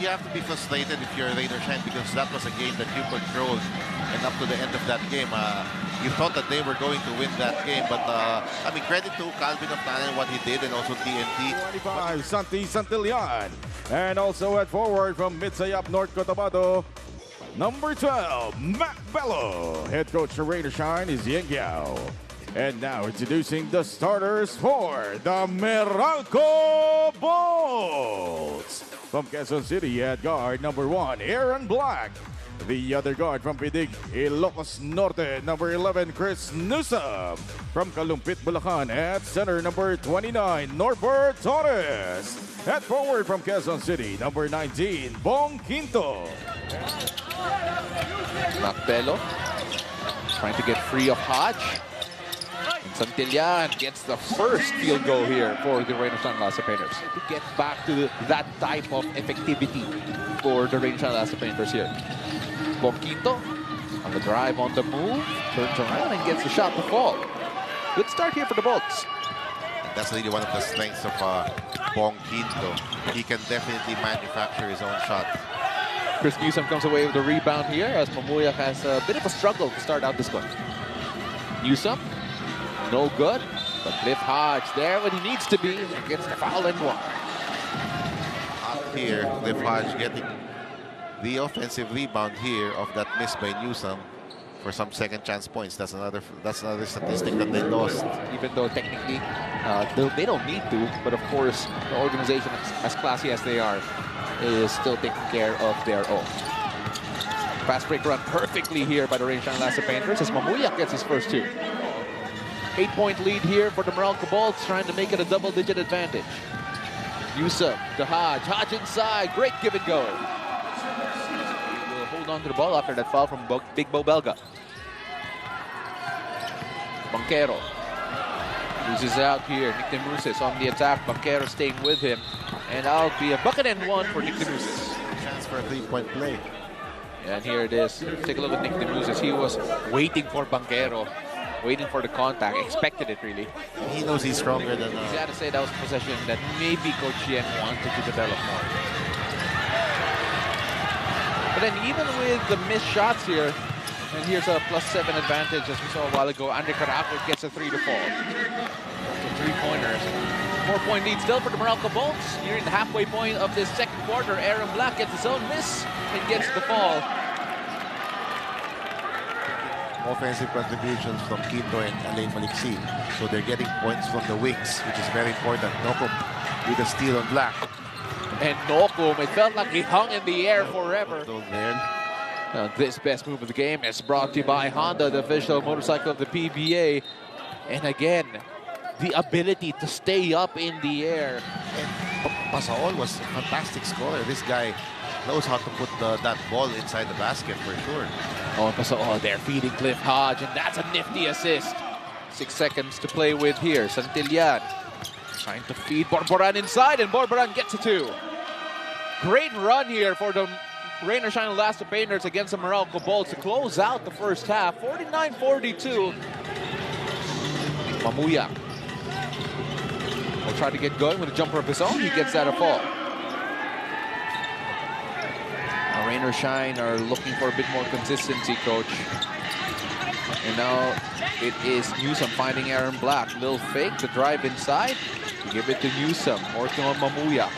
you have to be frustrated if you're Rainer Shine, because that was a game that you controlled, and up to the end of that game, you thought that they were going to win that game. But I mean, credit to Calvin Octanen, what he did, and also TNT. 25, Santi Santillan. And also at forward from Midsayap, North Cotabato, number 12, Matt Bello. Head coach for Rainer Shine is ngayong. And now introducing the starters for the Meralco Bolts. From Quezon City at guard, number 1, Aaron Black. The other guard from Pidig, Ilocos Norte, number 11, Chris Newsom. From Kalumpit, Bulacan at center, number 29, Norbert Torres. At forward from Quezon City, number 19, Bong Quinto. Macbello trying to get free of Hodge. And Santillan gets the first field goal here for the Rainer Shine Lassa Painters. To get back to that type of effectivity for the Rainer Shine Lassa Painters here. Bonquito on the drive, on the move, turns around and gets the shot to fall. Good start here for the Bolts. That's really one of the strengths of Bong Quinto. He can definitely manufacture his own shot. Chris Newsom comes away with the rebound here as Mamuyak has a bit of a struggle to start out this one. Newsom, no good, but Cliff Hodge there when he needs to be and gets the foul and one. Up here, Cliff Hodge getting the offensive rebound here of that miss by Newsom for some second chance points. That's another statistic that they lost. Even though technically they don't need to, but of course the organization, as classy as they are, is still taking care of their own. Fast break run perfectly here by the Rainer Shine Lassa Painters as Mamuyak gets his first 2. 8-point lead here for the Meralco Bolts, trying to make it a double-digit advantage. Newsom to Hodge. Hodge inside. Great give and go. He will hold on to the ball after that foul from Big Bo Belga. Banquero loses out here. Nick Demuses on the attack. Banquero staying with him. And that'll be a bucket and one for Nick Demuses. Chance for a 3-point play. And here it is. Take a look at Nick Demuses. He was waiting for Banquero. Waiting for the contact, expected it really. He knows he's stronger than... He's got to say that was a possession that maybe Coach Yen wanted to develop more. But then even with the missed shots here, and here's a +7 advantage as we saw a while ago, Andre Caraco gets a 3 to fall. So 3-pointers. 4-point lead still for the Meralco Bolts. Nearing the halfway point of this second quarter, Aaron Black gets his own miss and gets the fall. Offensive contributions from Quinto and Alain Maliksi. So they're getting points from the wings, which is very important. Nokum with a steal on Black. And Nokum, it felt like he hung in the air forever. This best move of the game is brought to you by Honda, the official motorcycle of the PBA. And again, the ability to stay up in the air. And Pasaol was a fantastic scorer. This guy knows how to put that ball inside the basket for sure. Oh, they're feeding Cliff Hodge, and that's a nifty assist. 6 seconds to play with here. Santillan trying to feed Borboran inside, and Borboran gets a 2. Great run here for the Rainer Shine Lassa Painters against the Meralco Bolts to close out the first half. 49-42. Mamuyak will try to get going with a jumper of his own. He gets that a fall. Rainer Shine are looking for a bit more consistency, coach. And now it is Newsom finding Aaron Black. Little fake to drive inside. Give it to Newsom, working on Mamuyak.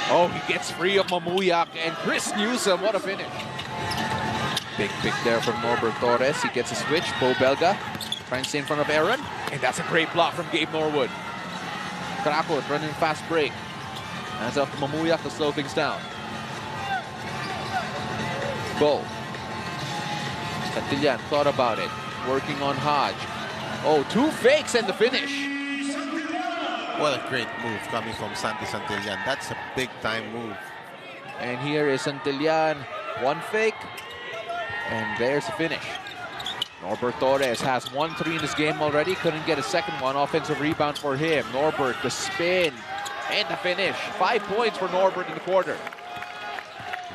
Oh, he gets free of Mamuyak, and Chris Newsom, what a finish. Big pick there from Norbert Torres. He gets a switch. Bo Belga trying to stay in front of Aaron, and that's a great block from Gabe Norwood. Caraco running fast break. Hands off to Mamuyak to slow things down. Bo. Santillan thought about it. Working on Hodge. Oh, 2 fakes and the finish. What a great move coming from Santi Santillan. That's a big-time move. And here is Santillan. 1 fake. And there's the finish. Norbert Torres has 1 3 in this game already. Couldn't get a second one. Offensive rebound for him. Norbert, the spin. And the finish. 5 points for Norbert in the quarter.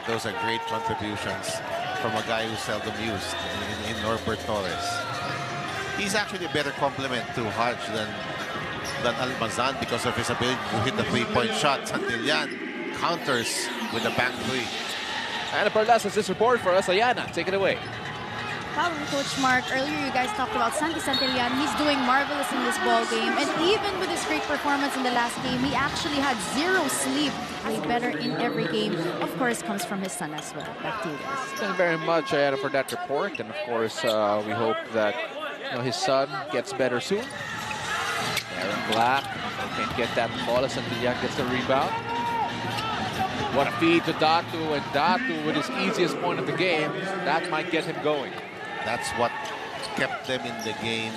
Those are great contributions from a guy who's seldom used in Norbert Torres. He's actually a better complement to Hodge than Almazan because of his ability to hit the 3-point shot. Santillan counters with the back three. And Perlas has this report for us. Ayana, take it away. Well, Coach Mark, earlier you guys talked about Santi Santillan. He's doing marvelous in this ball game. And even with his great performance in the last game, he actually had zero sleep to play better in every game. Of course, comes from his son as well. Back to you guys. Thank you very much, Ayana, for that report. And of course, we hope that his son gets better soon. Aaron Black can't get that ball as Santillan gets the rebound. What a feed to Datu, and Datu with his easiest point of the game, that might get him going. That's what kept them in the game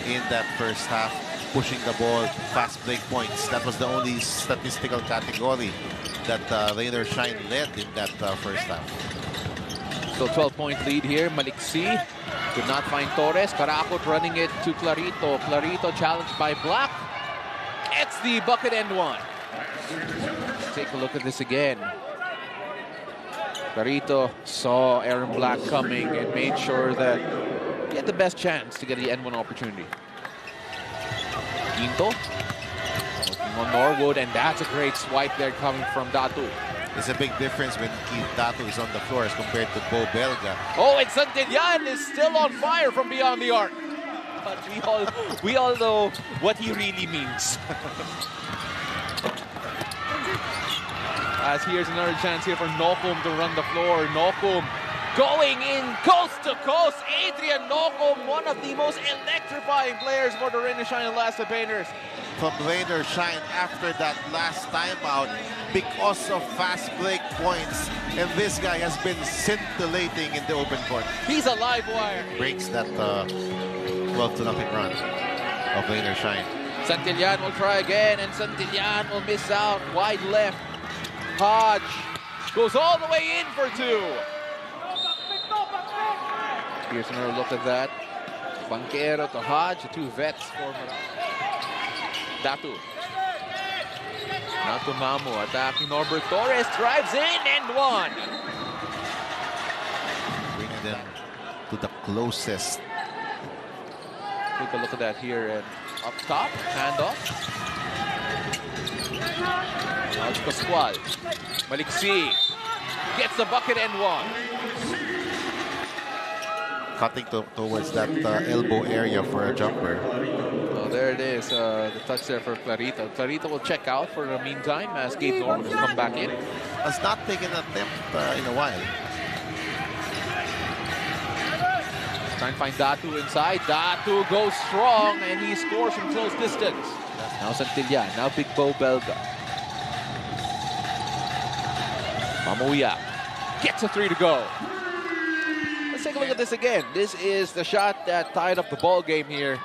in that first half, pushing the ball, fast break points. That was the only statistical category that Rain or Shine led in that first half. So 12-point lead here. Maliksi could not find Torres. Karakot running it to Clarito. Clarito challenged by Black. It's the bucket end one. Take a look at this again. Clarito saw Aaron Black coming and made sure that he had the best chance to get the N1 opportunity. Quinto working on Norwood, and that's a great swipe there coming from Datu. There's a big difference when Datu is on the floor as compared to Bo Belga. Oh, and Santillan is still on fire from beyond the arc. But we all know what he really means. As here's another chance here for Nokum to run the floor. Nokum going in coast to coast. Adrian Nokum, one of the most electrifying players for the Rain or Shine Outlasts Painters. From Rain or Shine after that last timeout because of fast break points. And this guy has been scintillating in the open court. He's a live wire. Breaks that 12-0 run of Rain or Shine. Santillan will try again, and Santillan will miss out. Wide left. Hodge goes all the way in for two. Here's another look at that. Banquero to Hodge, the two vets for Meralco. Datu. Now to Mamu, attacking Norbert Torres, drives in and one. Bring them to the closest. Take a look at that here, and up top, handoff. Now it's Pascual. Maliksi gets the bucket and one. Cutting towards that elbow area for a jumper. Oh, there it is, the touch there for Clarito. Clarito will check out for the meantime as Gabe Norman will come back in. Has not taken an attempt in a while. Trying to find Datu inside. Datu goes strong and he scores from close distance. Now Santillan, now Big Bo Belga. Mamuya gets a three to go. Let's take a look at this again. This is the shot that tied up the ball game here.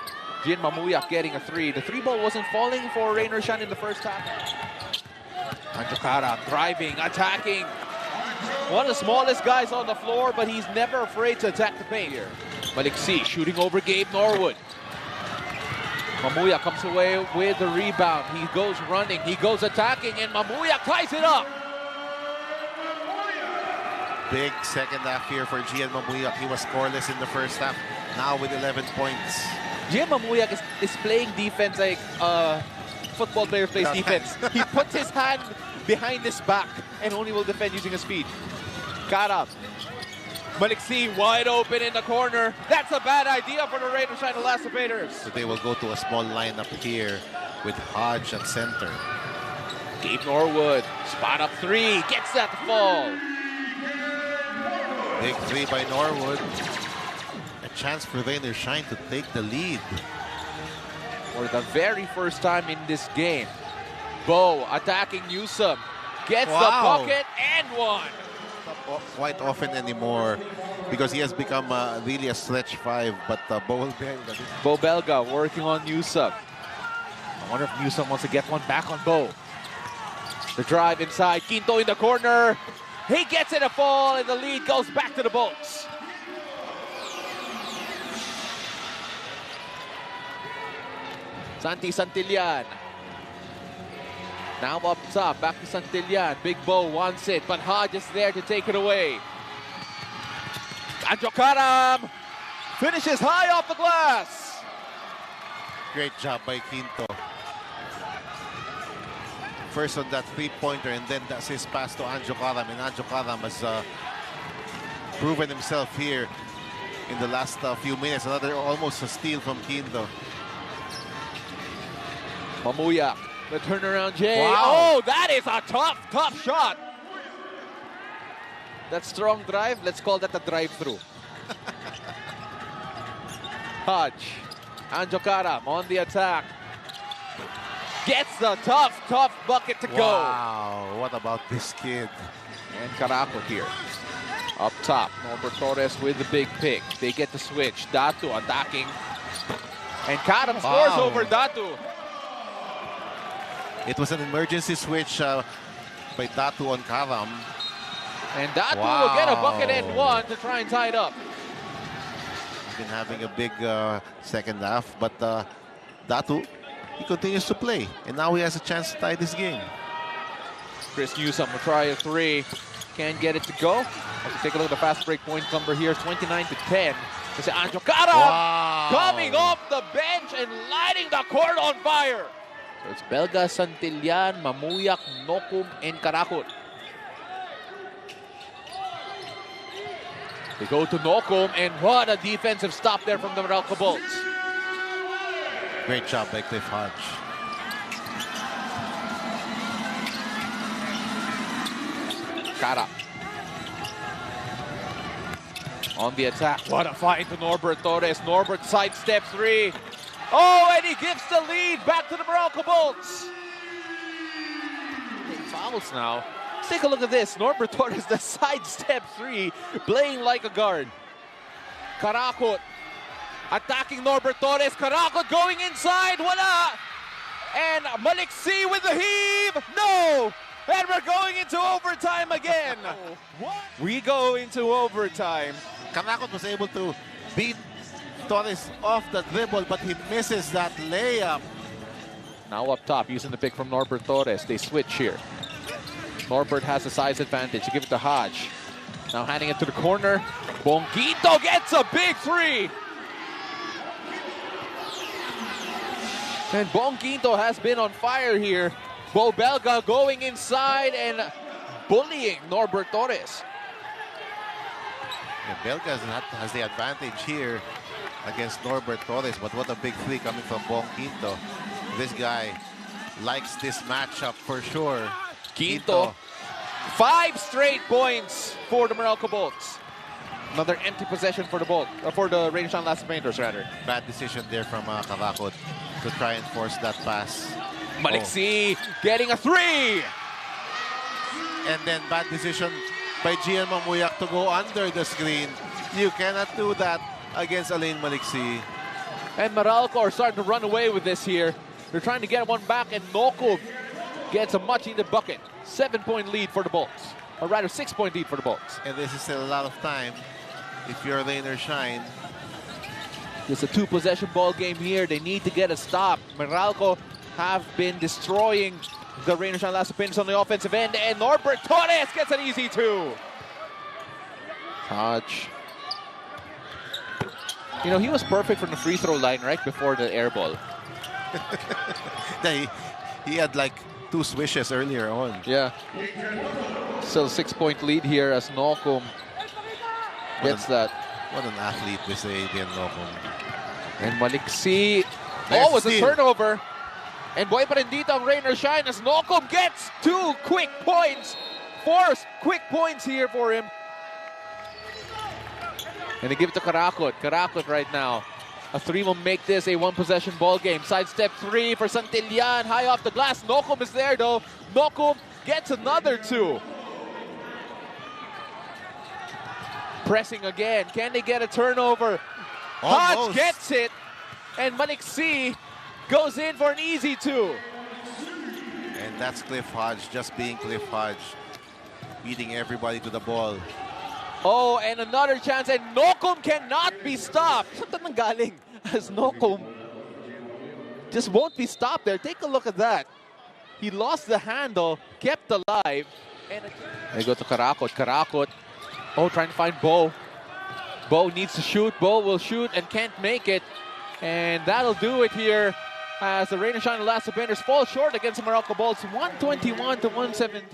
Gian Mamuya getting a three. The three ball wasn't falling for Rain or Shine in the first half. Anjokara driving, attacking. One of the smallest guys on the floor, but he's never afraid to attack the paint here. Maliksi shooting over Gabe Norwood. Mamuya comes away with the rebound. He goes running, he goes attacking, and Mamuya ties it up. Big second half here for Gian Mamuya. He was scoreless in the first half. Now with 11 points. Gian Mamuya is playing defense like football player plays defense. He puts his hand behind his back and only will defend using his feet. Karab. Maliksi wide open in the corner. That's a bad idea for the Rain or Shine Outlasts Painters. So they will go to a small lineup here with Hodge at center. Gabe Norwood, spot up three, gets that to fall. Big three by Norwood. A chance for Rain or Shine to take the lead. For the very first time in this game, Bo attacking Newsom. Gets the bucket and one. Not quite often anymore because he has become really a stretch five, but Bo Belga working on Newsom. I wonder if Newsom wants to get one back on Bo. The drive inside, Quinto in the corner. He gets it a fall and the lead goes back to the Bolts. Santi Santillan. Now up top, back to Santillan. Big Bo wants it, but Hodge is there to take it away. Anjokaram finishes high off the glass. Great job by Quinto. first on that three-pointer, and then that's his pass to Anjo Karam. And Anjo Karam has proven himself here in the last few minutes. Another almost a steal from Quinto. Mamuyak, the turnaround Jay. Wow. Oh, that is a tough shot. That strong drive, let's call that a drive-through. Hodge, Anjo Karam on the attack. Gets the tough bucket to go. Wow, what about this kid? And Caraco here. Up top, Norbert Torres with the big pick. They get the switch. Datu attacking. And Karam scores over Datu. It was an emergency switch by Datu on Karam. And Datu will get a bucket and one to try and tie it up. He's been having a big second half, but Datu, he continues to play. And now he has a chance to tie this game. Chris Newsom will try a three. Can't get it to go. Let's take a look at the fast break point number here. 29-10. This is Anjo Karam coming off the bench and lighting the court on fire. So it's Belga, Santillan, Mamuyak, Nokum, and Karakot. They go to Nokum, and what a defensive stop there from the Meralco Bolts. Great job by Cliff Hodge. Kara. On the attack. What a fight to Norbert Torres. Norbert sidestep three. Oh, and he gives the lead back to the Meralco Bolts. Fouls now. Let's take a look at this. Norbert Torres, the sidestep three, playing like a guard. Karakot attacking Norbert Torres. Karakot going inside. Wala. And Maliksi with the heave. No. And we're going into overtime again. We go into overtime. Karakot was able to beat Torres off the dribble, but he misses that layup. Now up top, using the pick from Norbert Torres. They switch here. Norbert has a size advantage. They give it to Hodge. Now handing it to the corner. Bonquito gets a big three. And Bonquito has been on fire here. Bo Belga going inside and bullying Norbert Torres. Yeah, Belga has the advantage here against Norbert Torres, but what a big three coming from Bong Quinto. This guy likes this matchup for sure. Quinto, 5 straight points for the Meralco Bolts. Another empty possession for the Bolt, for the Rain Shan Las Painters rather. Bad decision there from Karakot to try and force that pass. Maliksi getting a three. And then bad decision by Gian Mamuyak to go under the screen. You cannot do that against Alain Maliksi. And Meralco are starting to run away with this here. They're trying to get one back, and Noko gets a much-needed bucket. 7-point lead for the Bolts. Or rather, 6-point lead for the Bolts. And this is still a lot of time if you're Rain or Shine. It's a 2-possession ball game here. They need to get a stop. Meralco have been destroying the Rain or Shine Las Painters on the offensive end, and Norbert Torres gets an easy 2. Hodge. You know, he was perfect from the free throw line right before the air ball. He had like 2 swishes earlier on. Yeah. Still 6-point lead here as Nokum gets that. What an athlete this Adrian Nokum. And Maliksi. Nice Oh, it's a steal. turnover. And boy pa rin dito ang rain or shine as Nokum gets 2 quick points. 4 quick points here for him. And they give it to Karakot. Karakot right now. A 3 will make this a 1-possession ball game. Sidestep 3 for Santillan. High off the glass. Nokum is there though. Nokum gets another 2. Pressing again. Can they get a turnover? Hodge Almost. gets it. And Maliksi goes in for an easy 2. And that's Cliff Hodge just being Cliff Hodge. Beating everybody to the ball. Oh, and another chance, and Nokum cannot be stopped. Saan nang galing? As Nokum just won't be stopped there. Take a look at that. He lost the handle, kept alive. And they go to Karakot. Karakot, oh, trying to find Bo. Bo needs to shoot. Bo will shoot and can't make it. And that'll do it here as the Rain and Shine last defenders fall short against the Meralco Bolts, 121 to 117.